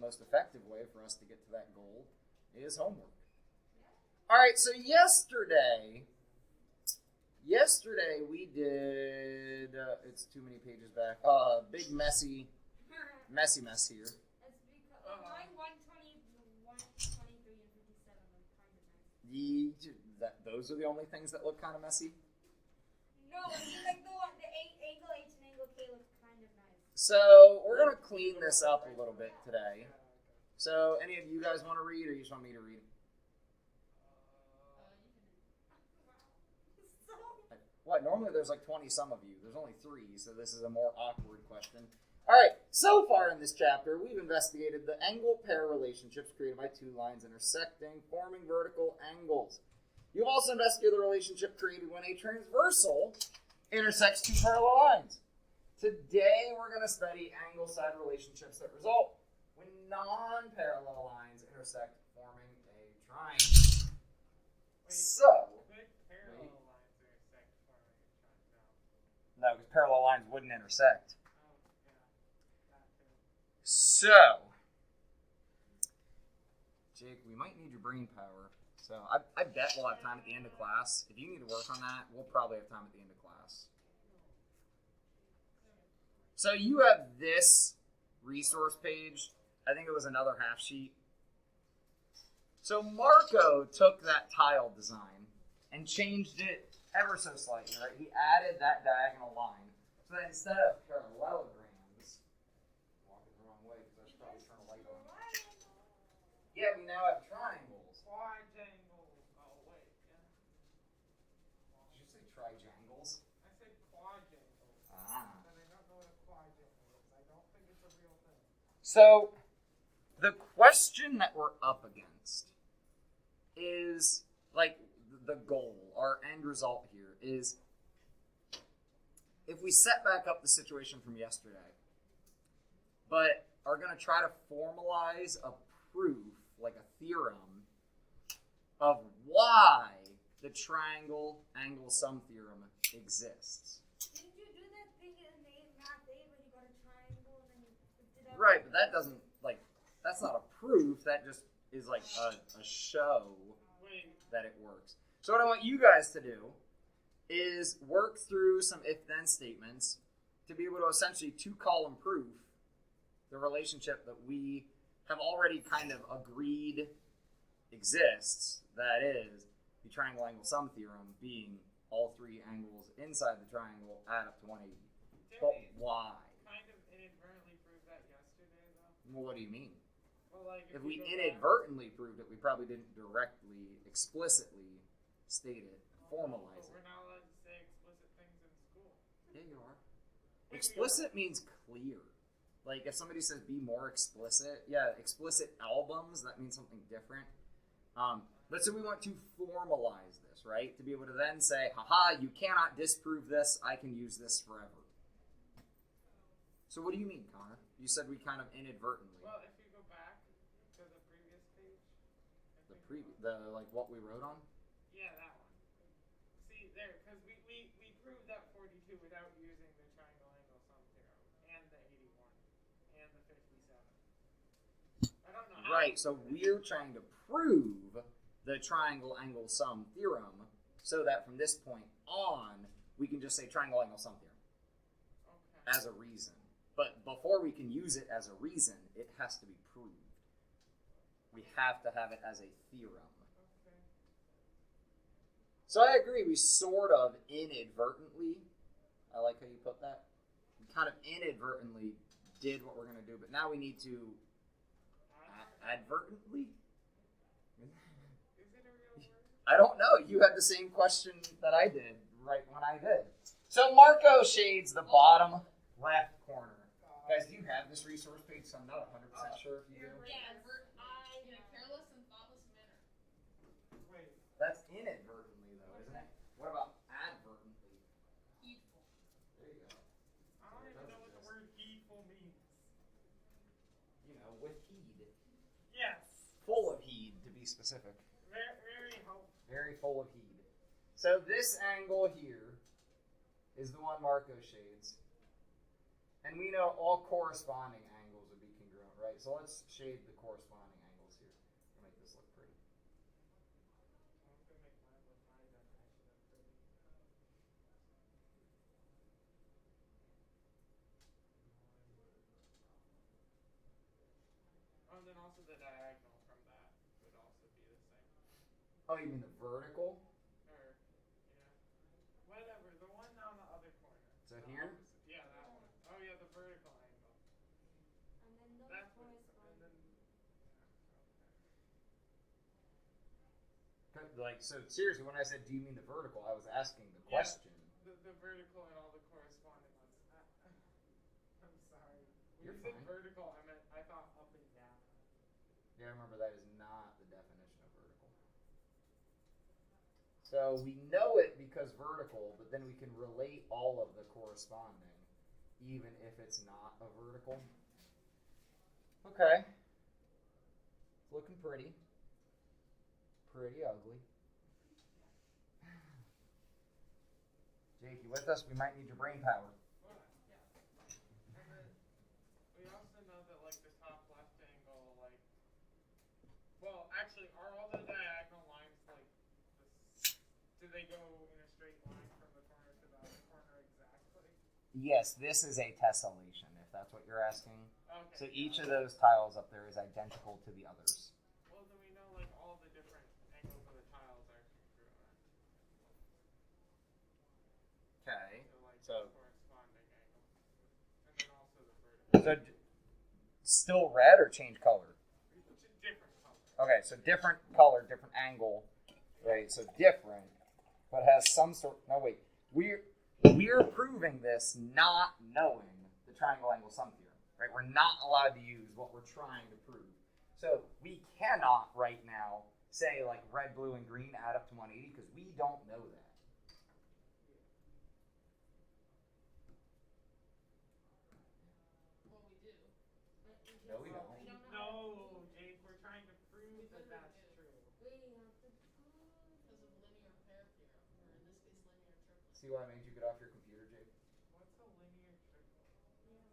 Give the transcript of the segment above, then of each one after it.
most effective way for us to get to that goal is homework. All right, so yesterday we did, it's too many pages back, big messy mess here. That's because line 120, 123, and 57 look kind of nice. Those are the only things that look kind of messy? No, like the angle H and angle K look kind of nice. So we're going to clean this up a little bit today. So any of you guys want to read, or you just want me to read? What? Normally there's like 20 some of you. There's only 3, so this is a more awkward question. All right, so far in this chapter, we've investigated the angle pair relationships created by 2 lines intersecting, forming vertical angles. You've also investigated the relationship created when a transversal intersects 2 parallel lines. Today, we're going to study angle side relationships that result when non-parallel lines intersect, forming a triangle. No, because parallel lines wouldn't intersect. So, Jake, we might need your brain power. So, I bet we'll have time at the end of class. If you need to work on that, we'll probably have time at the end of class. So, you have this resource page. I think it was another half sheet. So, Marco took that tile design and changed it ever so slightly, right? He added that diagonal line. So that instead of parallelograms, walking the wrong way because I should probably turn a light on. Yeah, we now have triangles. Quadrangles. Oh, wait. Yeah. Did you say triangles? I said quadrangles. Ah. And I don't know what a quadrangle is. I don't think it's a real thing. So, the question that we're up against is, like, the goal, our end result here is, if we set back up the situation from yesterday, but are going to try to formalize a proof, like a theorem, of why the triangle angle sum theorem exists. Didn't you do that thing in math 8 when you got a triangle and then you flipped it up? Right, but that doesn't, like, that's not a proof, that just is like a show that it works. So what I want you guys to do is work through some if-then statements to be able to essentially 2-column proof the relationship that we have already kind of agreed exists, that is, the triangle angle sum theorem being all 3 angles inside the triangle add up to 180. But why? Kind of inadvertently proved that yesterday, though. Well, what do you mean? Well, like If we inadvertently proved it, we probably didn't directly, explicitly state it, formalize We're it. not allowed to say explicit things in school. Yeah, you are. Explicit means clear. Like, if somebody says be more explicit, yeah, explicit albums, that means something different. But so we want to formalize this, right? To be able to then say, haha, you cannot disprove this, I can use this forever. So what do you mean, Connor? You said we kind of inadvertently. Well, if you go back to the previous page. Like what we wrote on? Yeah, that one. See, there, because we proved that 42 without using the triangle angle sum theorem, and the 81, and the 57. I don't know how. Right, so we're trying to prove the triangle angle sum theorem so that from this point on, we can just say triangle angle sum theorem as a reason. But before we can use it as a reason, it has to be proved. We have to have it as a theorem. Okay. So I agree, we sort of inadvertently, I like how you put that, we kind of inadvertently did what we're going to do, but now we need to advertently? Is it a real word? I don't know. You had the same question that I did right when I did. So Marco shades the bottom left corner. Guys, do you have this resource page? So I'm not 100% sure if you do. Yeah, In a careless and thoughtless manner. Wait. That's inadvertently, though, isn't it? What about advertently? Heedful. There you go. I don't even know what the word heedful means. You know, with heed. Yes. Full of heed, to be specific. Very helpful. Very full of heed. So this angle here is the one Marco shades. And we know all corresponding angles would be congruent, right? right, so let's shade the corresponding angles here to make this look pretty. I'm gonna make mine look high definition and pretty. Oh, and then also the diagonal from that would also be the same. Oh, you mean the vertical? Or, yeah. Whatever, the one on the other corner. So The here? opposite. Yeah, that one. Oh, yeah, the vertical angle. And then those That's what, correspond. and then, yeah, okay. Like, so seriously, when I said, do you mean the vertical, I was asking the question. The vertical and all the corresponding ones. I'm sorry. When You're you said fine. vertical, I thought up and down. Yeah, remember that is not the definition of vertical. So we know it because vertical, but then we can relate all of the corresponding, even if it's not a vertical. Okay. It's looking pretty. Pretty ugly. Jake, you with us? We might need your brain power. Hold on, yeah. And then we also know that like the top left angle, like, well, actually, are all the diagonal lines like this? Do they go in a straight line from the corner to the other corner exactly? Yes, this is a tessellation, if that's what you're asking. Okay. So each of those tiles up there is identical to the others. Well, then we know like all the different angles of the tiles are congruent. Okay. So like the corresponding angle, and then also the vertical. So still red or change color? It's a different color. Okay, so different color, different angle, right? So different, but has some sort. No, wait. We're proving this not knowing the triangle angle sum theorem, right? We're not allowed to use what we're trying to prove. So we cannot right now say like red, blue, and green add up to 180 because we don't know that. Well, we do. No, we don't. We don't know. No, Jake, we're trying to prove that that's true. We have to prove. Because of linear pair theorem, or in this case, linear triplet. See why I made you get off your computer, Jake? What's a linear triple?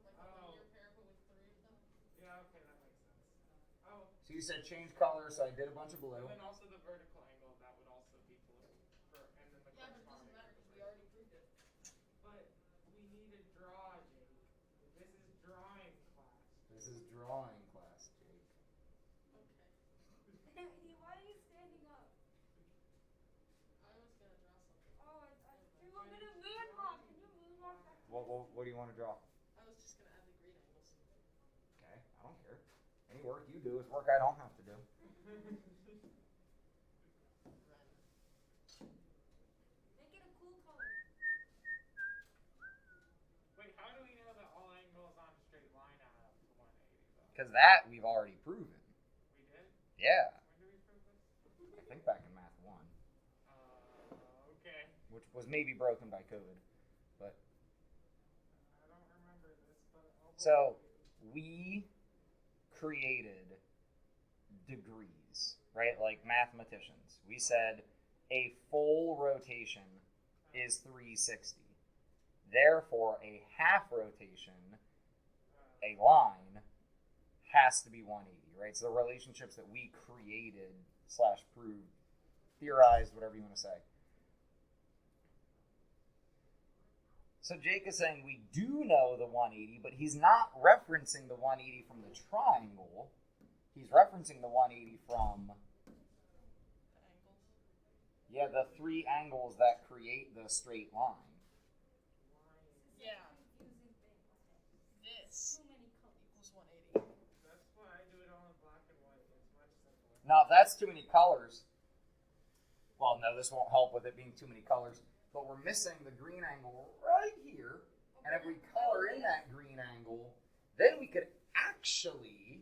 Like a linear pair, but with three of them. Yeah, okay, that makes sense. Oh, So you said change color, so I did a bunch of blue. and then also the vertical angle, that would also be blue. And then the Yeah, but it doesn't corresponding matter to the because we vertical. already proved it. But we need to draw, Jake. This is drawing class. This is drawing class, Jake. Okay. Why are you standing up? I was gonna draw something. Oh, you want me to moonwalk? Can you moonwalk back? What do you want to draw? I was just gonna add the green angles. Okay, I don't care. Any work you do is work I don't have to do. Ren. Make it a cool color. Wait, how do we know that all angles on a straight line add up to 180 though? Because that we've already proven. We did? Yeah, When did we prove this? I think back in Math 1, Okay. which was maybe broken by COVID. But I don't remember this, but I'll so we created degrees, right? Like mathematicians. We said a full rotation is 360. Therefore, a half rotation, a line, has to be 180, right? So the relationships that we created / proved, theorized, whatever you want to say. So Jake is saying we do know the 180, but he's not referencing the 180 from the triangle. He's referencing the 180 from, The angles. yeah, the three angles that create the straight line. Yeah. Confusing thing. Okay. This Too many colors. equals 180. That's why I do it all in black and white. It's much simpler. Now, if that's too many colors, well, no, this won't help with it being too many colors, but we're missing the green angle right here, and if we color in that green angle, then we could actually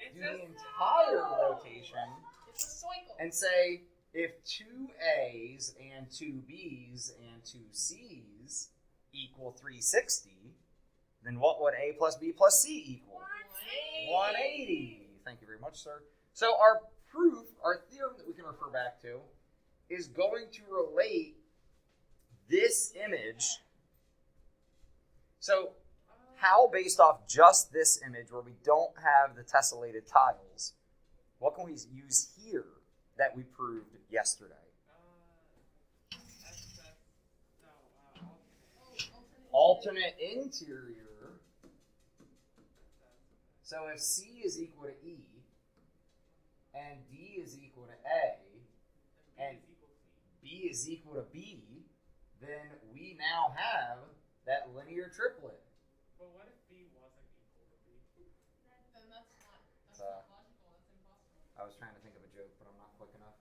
Make do a the entire rotation It's a cycle. and say if 2 A's and 2 B's and 2 C's equal 360, then what would A plus B plus C equal? 180. Thank you very much, sir. So our proof, our theorem that we can refer back to, is going to relate this image. So how, based off just this image where we don't have the tessellated tiles, what can we use here that we proved yesterday? Alternate interior. So if C is equal to E, and D is equal to A, and B is equal to B, then we now have that linear triplet. But what if B wasn't equal to B? Then that's not logical. That's impossible. I was trying to think of a joke, but I'm not quick enough.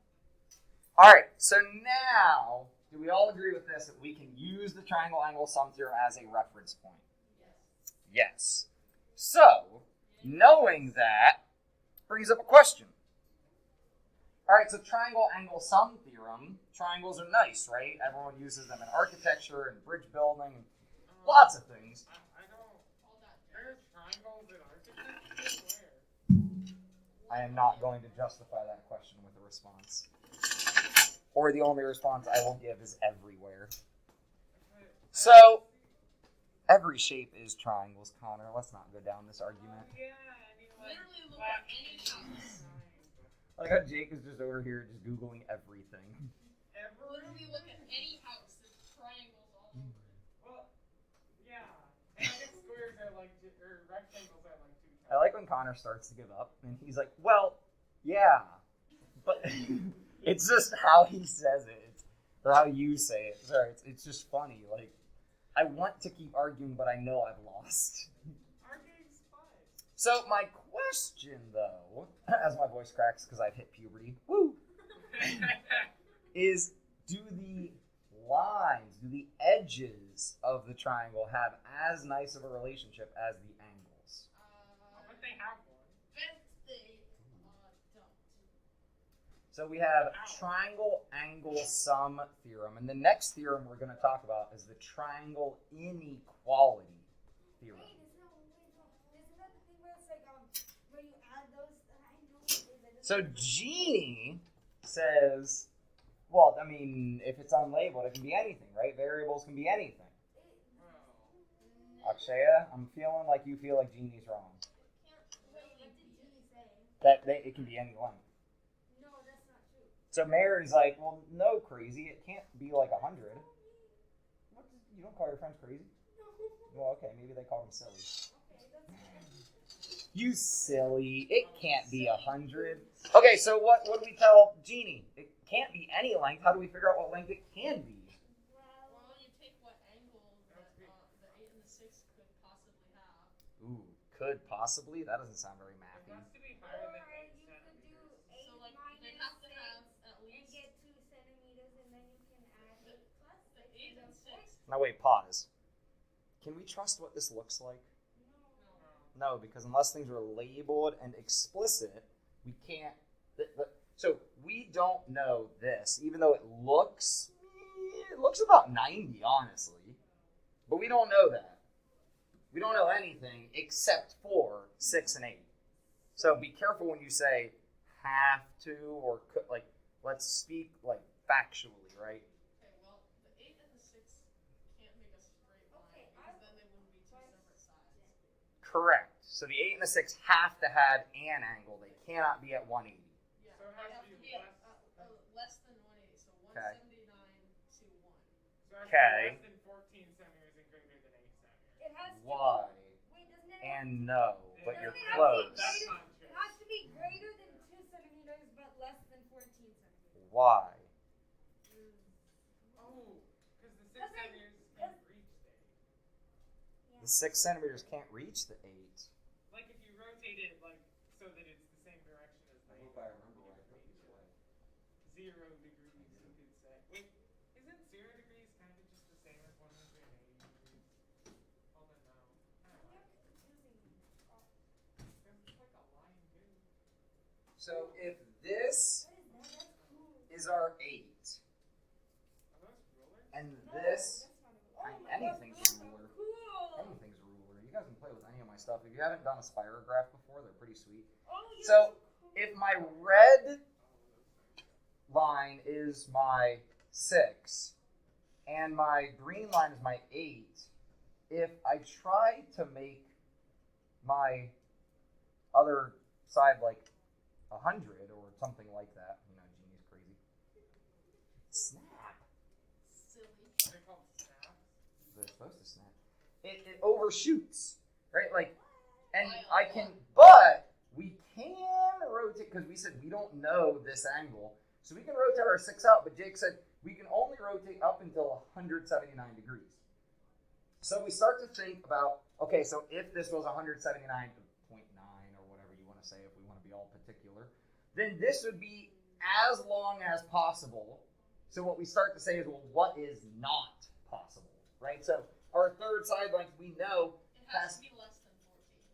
All right, so now, do we all agree with this, that we can use the triangle angle sum theorem as a reference point? Yes. Yes. So, knowing that brings up a question. All right, so triangle angle sum theorem, triangles are nice, right? Everyone uses them in architecture and bridge building and lots of things. I don't. There's triangles in architecture? Where? I am not going to justify that question with a response. Or the only response I will give is everywhere. So, every shape is triangles, Connor. Let's not go down this argument. Yeah, I mean, like, Literally look at any house. Like how Jake is just over here just Googling everything. Literally look at any house. There's triangles all over it. Well, yeah. And I guess squares are like, or rectangles are like 2 times. I like when Connor starts to give up, and he's like, well, yeah. But it's just how he says it, or how you say it. Sorry, it's just funny. Like, I want to keep arguing, but I know I've lost. Arguing's fun. So my question, though, as my voice cracks because I've hit puberty, woo, is do the lines, do the edges of the triangle have as nice of a relationship as the angles? But they have one. Bet they don't. So we have triangle angle sum theorem, and the next theorem we're going to talk about is the triangle inequality theorem. Isn't that the thing where it's like where you add those angles? So Jeannie says, well, I mean, if it's unlabeled, it can be anything, right? Variables can be anything. Akshaya, I'm feeling like you feel like Jeannie's wrong. Wait, what did Jeannie say? That it can be any length. No, that's not true. So Mary's like, well, no, crazy. It can't be like 100. You don't call your friends crazy? Well, okay, maybe they call them silly. Okay, that's fine. You silly. It can't be 100. Okay, so what do we tell Jeannie? It can't be any length. How do we figure out what length it can be? Well, you take what angle that the 8 and the 6 could possibly have. Ooh, could possibly? That doesn't sound very It mathy. has to be higher Or than 8 you could do centimeters. 8 So like they minus have to 6 have at and least get 2 centimeters, and then you can add 8 plus the 6. 8 and 6. Now wait, pause. Can we trust what this looks like? No. No, because unless things are labeled and explicit, we can't. So we don't know this, even though it looks about 90, honestly. But we don't know that. We don't know anything except for 6 and 8. So be careful when you say have to or could, like, let's speak like factually, right? Okay, well, the 8 and the 6 can't make a straight line because then they wouldn't be 2 separate sides. Correct. So the 8 and the 6 have to have an angle. They cannot be at 180. Yeah, So it they has have to to be be less less than 180, so Okay. 179 to 1. So it has to be Okay. less than 14 centimeters and greater than 8 centimeters. It has to Why? Wait, doesn't it? And no, but Yeah. you're Doesn't it have to be close. That's greater- not true. It has to be greater than 2 centimeters, but less than 14 centimeters. Why? Oh, because the 6 Because they- centimeters can't reach the 8. The 6 centimeters can't reach the 8. Like if you rotate it like so that it's the same direction as the 8. I remember what I put these away. 0 degrees, you could say. Wait, isn't 0 degrees kind of just the same as 180 degrees? Hold on now. I don't know. Because it's like a line too. So if this What is that? That's cool. is our 8, Are those rulers? and No, this, that's not a- I mean, my God, anything's that's a ruler. Cool. Anything's a ruler. You guys can play with any of my stuff. If you haven't done a spirograph before, they're pretty sweet. Oh, you're So, cool. if my red line is my 6, and my green line is my 8, if I try to make my other side like 100 or something like that, Genie's crazy. Snap. Silly. Are they called snaps? They're supposed to snap. It overshoots, right? Like, and By a I can, lot. but we can rotate, because we said we don't know this angle, so we can rotate our 6 out, but Jake said we can only rotate up until 179 degrees. So we start to think about, okay, so if this was 179.9 or whatever you want to say, if we want to be all particular, then this would be as long as possible. So what we start to say is, well, what is not possible, right? So our third side length, we know, It has to be less than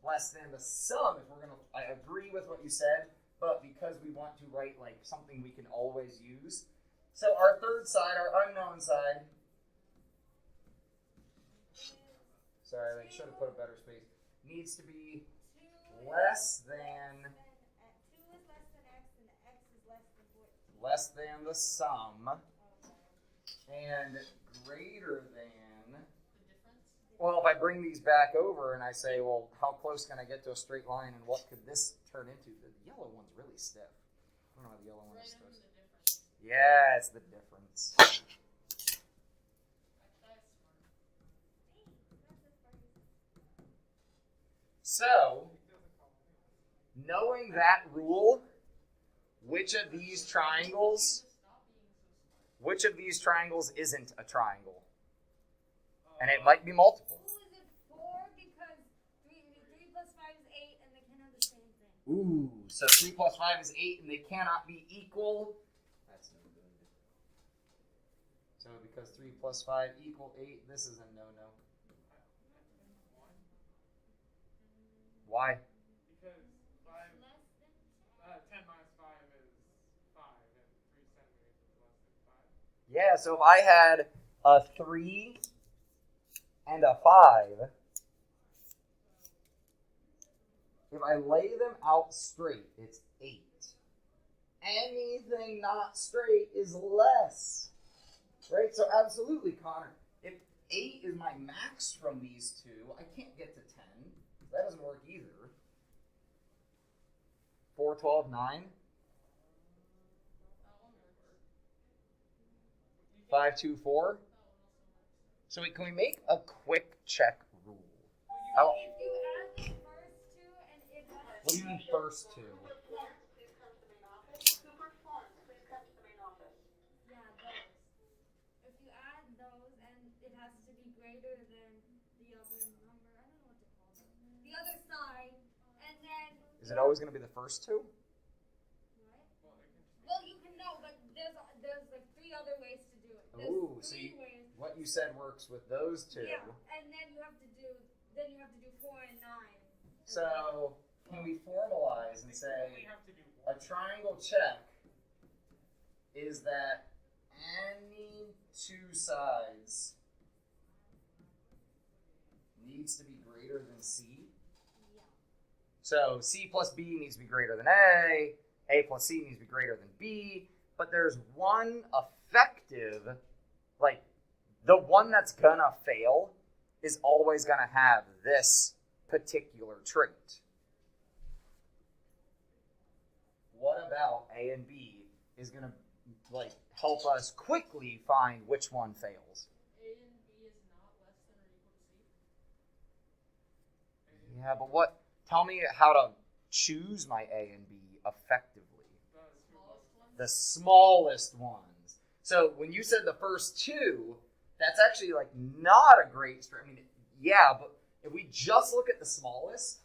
14. less than the sum. If we're gonna, I agree with what you said, but because we want to write like something we can always use, so our third side, our unknown side. Sorry, I should have put a better space. Needs to be less than 2 is less than x, and the x is less than 14. less than the sum and greater than. The difference? Well, if I bring these back over and I say, well, how close can I get to a straight line, and what could this turn into? The yellow one's really stiff. I don't know how the yellow one Right is under supposed the to. difference. Yeah, it's the difference. That's smart. So, knowing that rule, which of these triangles isn't a triangle? And it might be multiple. Who is it for? Because 3 plus 5 is 8, and they can have the same thing. Ooh, so 3 plus 5 is 8, and they cannot be equal. That's no good. So because 3 plus 5 equal 8, this is a no-no. Why? Because 5, Less than 10. 10 minus 5 is 5, and 3 centimeters is less than 5. Yeah, so if I had a 3 and a 5, if I lay them out straight, it's 8. Anything not straight is less. Right? So absolutely, Connor. If 8 is my max from these two, I can't get to 10. That doesn't work either. 4, 12, 9. That one would work. 5, 2, 4. That one also works. So can we make a quick check rule? If you add the first two, and it has What do you mean first two? Yeah, those. If you add those, and it has to be greater than the other number, I don't know what to call them. The other side, and then. Is it always going to be the first two? What? Well, you can know, but there's like 3 other ways to do it. There's Ooh, 3 so ways. what you said works with those two. Yeah, and then you have to do 4 and 9. So can we formalize and say We have to do a 1. triangle check is that any 2 sides needs to be greater than C? Yeah. So C plus B needs to be greater than A plus C needs to be greater than B, but there's one effective, like the one that's gonna fail is always gonna have this particular trait. What about A and B is gonna like help us quickly find which one fails? A and B is not less than or equal to C. Yeah, but what? Tell me how to choose my A and B effectively. The The smallest smallest one. ones. So when you said the first 2, that's actually like not a great string. I mean, yeah, but if we just look at the smallest,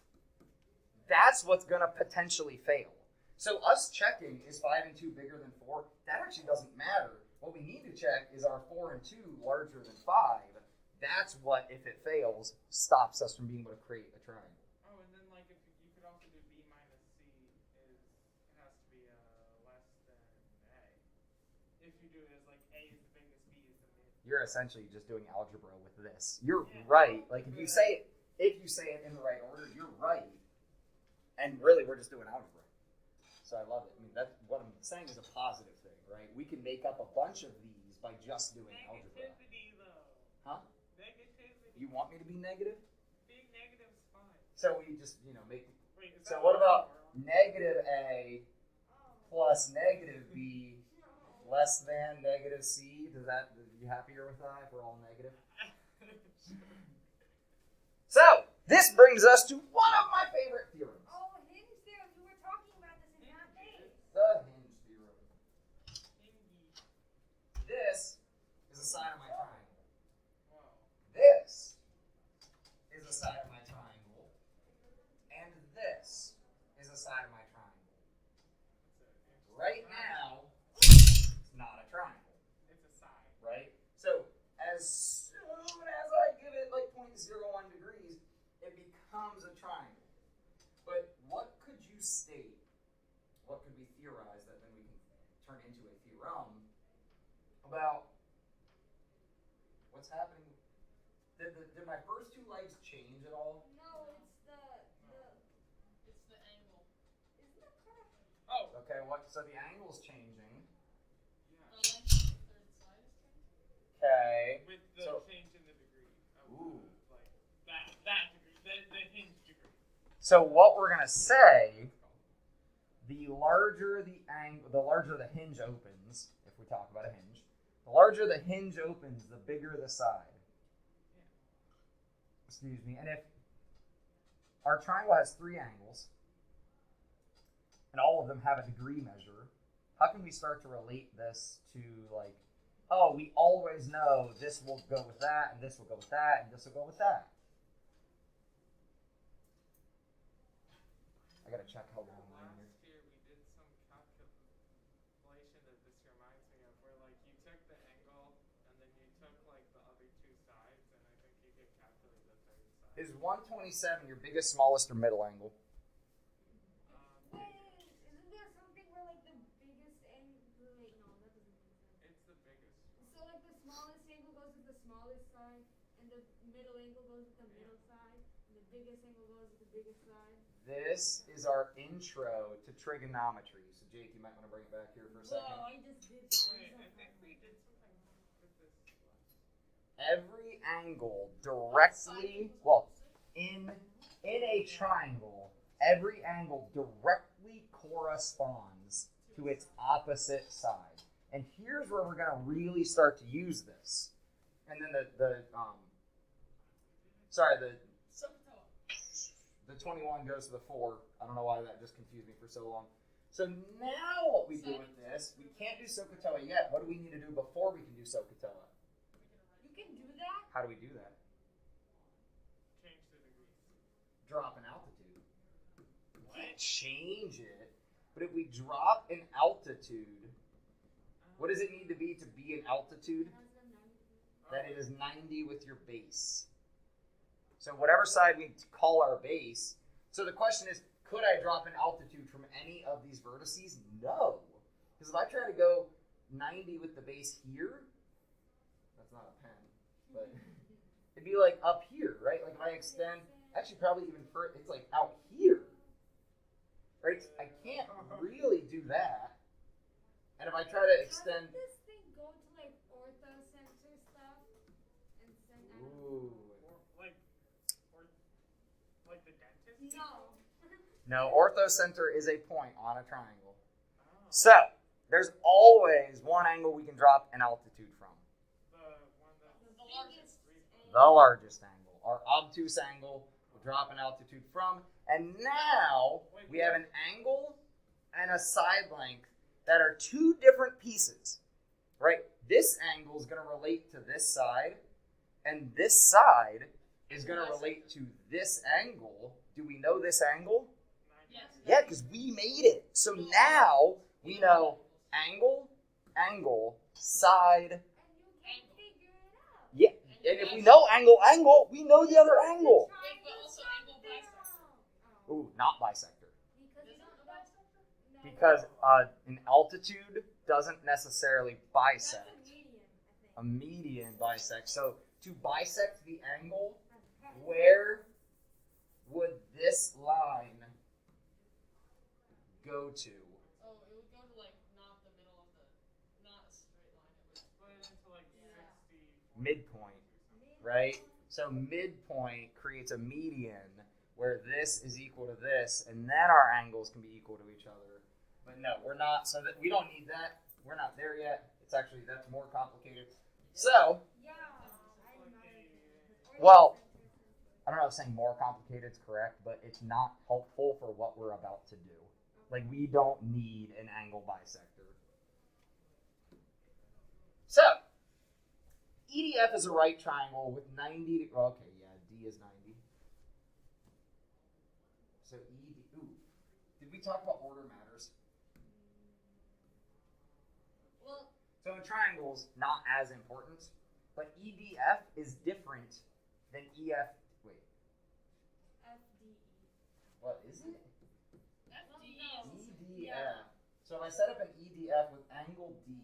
that's what's going to potentially fail. So us checking is 5 and 2 bigger than 4, that actually doesn't matter. What we need to check is our 4 and 2 larger than 5. That's what, if it fails, stops us from being able to create a triangle. Oh, and then like if you could also do B minus C is it has to be less than A. If you do it as like A is the biggest, B is the mid. You're essentially just doing algebra with this. You're Yeah. right. Like if you say it in the right order, you're right. And really, we're just doing algebra. So I love it. I mean, that's what I'm saying is a positive thing, right? We can make up a bunch of these by just doing algebra. Negativity though. Huh? Negativity. You want me to be negative? Being negative's fine. So we just, make. Wait, is So that what less about than negative A plus negative B less than negative C? Are you happier with that if we're all negative? So, this brings us to one of my favorite theorems. Oh, hinge theorem. You were talking about this in math days. The hinge theorem. This is a side of my triangle. Wow. This is a side of my triangle. And this is a side of my triangle. Right now, it's not a triangle. It's a side. Right? So, as soon as I give it like 0.01 degrees, it becomes a triangle. But what could you state? What could we theorize that then we can turn into a theorem about what's happening? Did my first two legs change at all? No, it's It's the angle. isn't it correct? Oh. Okay, so the angle's changing. The length of the third side is changing. Okay. With the So- change in the degree. Of Ooh. That degree. The hinge degree. So what we're gonna say, the larger the hinge opens, if we talk about a hinge, the larger the hinge opens, the bigger the side. Excuse me. And if our triangle has 3 angles, and all of them have a degree measure, how can we start to relate this to like, oh, we always know this will go with that, and this will go with that, and this will go with that. I gotta check how long we're in here. Last year we did some calculation that this reminds me of, where like you took the angle and then you took like the other two sides, and I think you could calculate the third side. Is 127 your biggest, smallest, or middle angle? Wait, isn't there something where like the biggest angle? Wait, no, that doesn't make sense. It's the biggest. So like the smallest angle goes with the smallest side, and the middle angle goes with the middle side, and the biggest angle goes with the biggest side. This is our intro to trigonometry. So Jake, you might want to bring it back here for a second. Whoa, I just did that. Wait, I think we did something with this. Every angle directly, well, in a triangle, every angle directly corresponds to its opposite side. And here's where we're going to really start to use this. And then the 21 goes to the 4. I don't know why that just confused me for so long. So now what we do with this, we can't do SOHCAHTOA yet. What do we need to do before we can do SOHCAHTOA? You can do that? How do we do that? Change the degrees. Drop an altitude. We can't change it. But if we drop an altitude, what does it need to be an altitude? That it is 90 with your base. So whatever side we call our base. So the question is, could I drop an altitude from any of these vertices? No. Because if I try to go 90 with the base here, that's not a pen, but it'd be like up here, right? Like if I extend, actually probably even further, it's like out here, right? I can't really do that. And if I try to extend... How does this thing go to like orthocenter stuff and send out? Ooh. Like the dentist? No. No, orthocenter is a point on a triangle. So, there's always one angle we can drop an altitude from. The one that The largest. The largest angle. Our obtuse angle, we'll drop an altitude from. And now, we have an angle and a side length that are 2 different pieces. Right? This angle is going to relate to this side, and this side is going to relate to this angle. Do we know this angle? Yes. Yeah, because we made it. So now we know angle, angle, side. And you can figure it out. Yeah, and if we know angle, angle, we know the other angle. Wait, but also angle bisector. Ooh, not bisector. Because you don't know bisector? No. Because an altitude doesn't necessarily That's bisect. a median, I think. A median bisects. So to bisect the angle, where would this line go to? Oh, it would go to like not the middle of not a straight line. It would split into like 60. Midpoint, right? So midpoint creates a median where this is equal to this, and then our angles can be equal to each other. But no, we're not. So that we don't need that. We're not there yet. It's actually, that's more complicated. So, Yeah. well, I don't know if saying more complicated is correct, but it's not helpful for what we're about to do. Like, we don't need an angle bisector. So, EDF is a right triangle with 90, okay, yeah, D is 90. So ooh, did we talk about order matters? Well, So in triangles, not as important, but EDF is different than EF, wait, FDE. what is it? FDE. EDF. So if I set up an EDF with angle D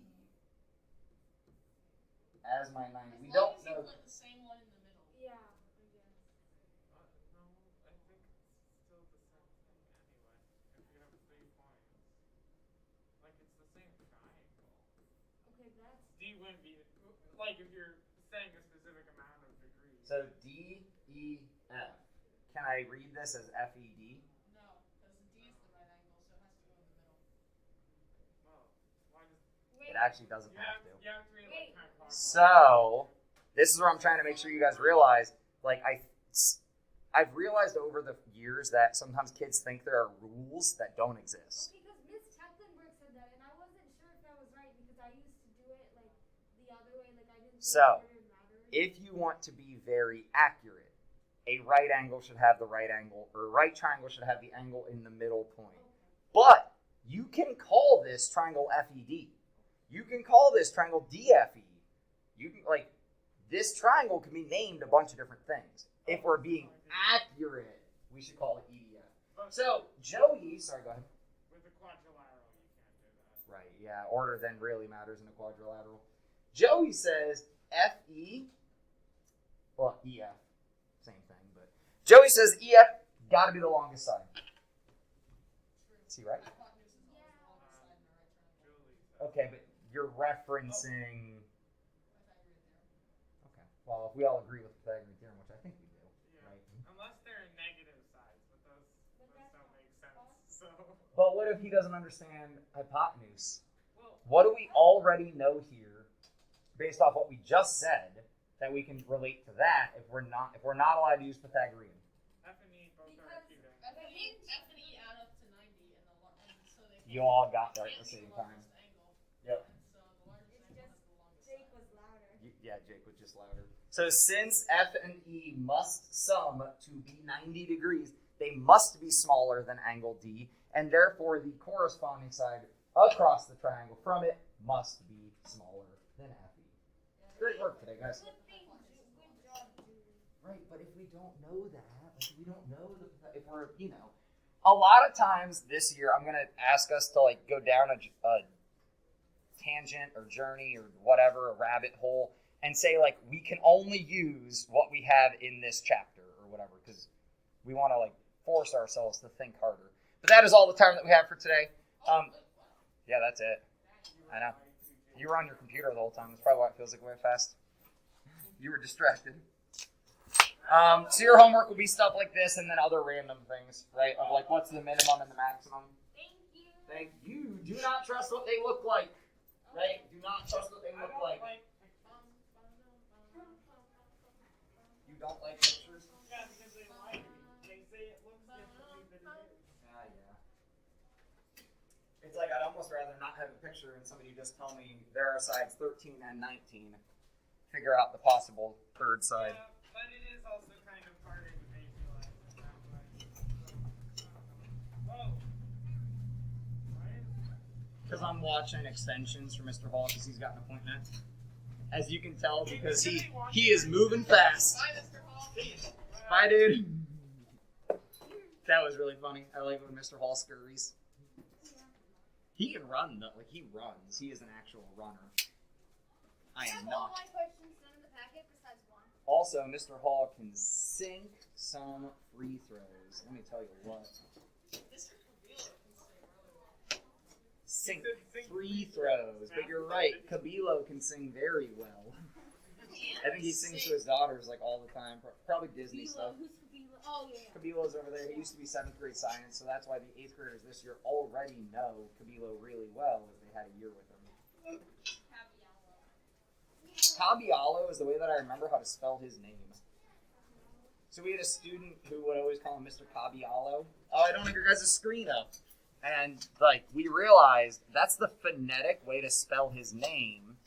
as my 90, we don't know. Put the same one in the middle. Yeah, I guess. No, I think it's still the same thing anyway. If you have 3 points. Like, it's the same triangle. Okay, that's. D wouldn't be, like, if you're saying a specific amount of degrees. So DEF. Can I read this as FED? No, because the D is the right angle, so it has to go in the middle. Well, why does... Wait. It actually doesn't You have have, to. you have to read, like, kind of clockwise. So, this is where I'm trying to make sure you guys realize, like, I've realized over the years that sometimes kids think there are rules that don't exist. Because Miss Tecklenburg said that, and I wasn't sure if that was right because I used to do it like the other way, like I didn't think So, order mattered. if you want to be very accurate, a right angle should have the right angle, or a right triangle should have the angle in the middle point. But you can call this triangle FED. You can call this triangle DFE. You can, like, this triangle can be named a bunch of different things. If we're being accurate, we should call it EDF. So, Joey, sorry, go ahead. With a quadrilateral, you can't do that. Right, yeah, order then really matters in a quadrilateral. Joey says FE, well, EF, same thing, but Joey says EF got to be the longest side. Is he right? Hypotenuse is always the longest side in a right triangle. Julie said. Okay, but you're referencing. Pythagorean theorem. Okay, well, if we all agree with the Pythagorean theorem, which I think we do, Yeah. right? Unless they're negative sides, but those that's don't make sense. So, But what if he doesn't understand hypotenuse? well, What do we already know here, based off what we just said, that we can relate to that if we're not allowed to use Pythagorean? F and E both are Because- acute angles. F and E add up to 90, and so they You all got that at can't the be same the time. longest angle. Yep. And so the largest It's angle just has the longest Jake side. was louder. Yeah, Jake was just louder. So since F and E must sum to be 90 degrees, they must be smaller than angle D, and therefore the corresponding side across the triangle from it must be smaller than FE. Great work today, guys. Good thing, good job, Julie. Right, but if we don't know that, like we don't know if we're, a lot of times this year I'm going to ask us to like go down a tangent or journey or whatever, a rabbit hole, and say like we can only use what we have in this chapter or whatever, because we want to like force ourselves to think harder. But that is all the time that we have for today. Yeah, that's it. I know. You were on your computer the whole time. That's probably why it feels like way fast. You were distracted. So your homework will be stuff like this and then other random things, right? Of like what's the minimum and the maximum. Thank you. Thank you. Do not trust what they look like, right? Do not trust what they I look don't like. You don't like pictures? Yeah, because they lie to me. They say it looks differently than it is. Yeah. It's like I'd almost rather not have a picture and somebody just tell me there are sides 13 and 19. Figure out the possible third side. Yeah, but it is also kind of harder to visualize it that way. So, whoa. Because I'm watching extensions for Mr. Hall because he's got an appointment. As you can tell, because he is moving fast. Bye, Mr. Hall. Bye, dude. That was really funny. I like when Mr. Hall scurries. He can run, though. Like, he runs. He is an actual runner. I am All not. my questions done in the packet besides one. Also, Mr. Hall can sink some free throws. Let me tell you what. Mr. Cabrillo can sing really well. Sink free throws. But you're right. Cabilo can sing very well. I think he sings to his daughters like all the time. Probably Disney stuff. Who's Kabila? Oh, yeah. Kabila's over there. He used to be 7th grade science, so that's why the 8th graders this year already know Kabila really well, as they had a year with him. Kabialo is the way that I remember how to spell his name. So we had a student who would always call him Mr. Kabialo. Oh, I don't have your guys' screen up. And, like, we realized that's the phonetic way to spell his name.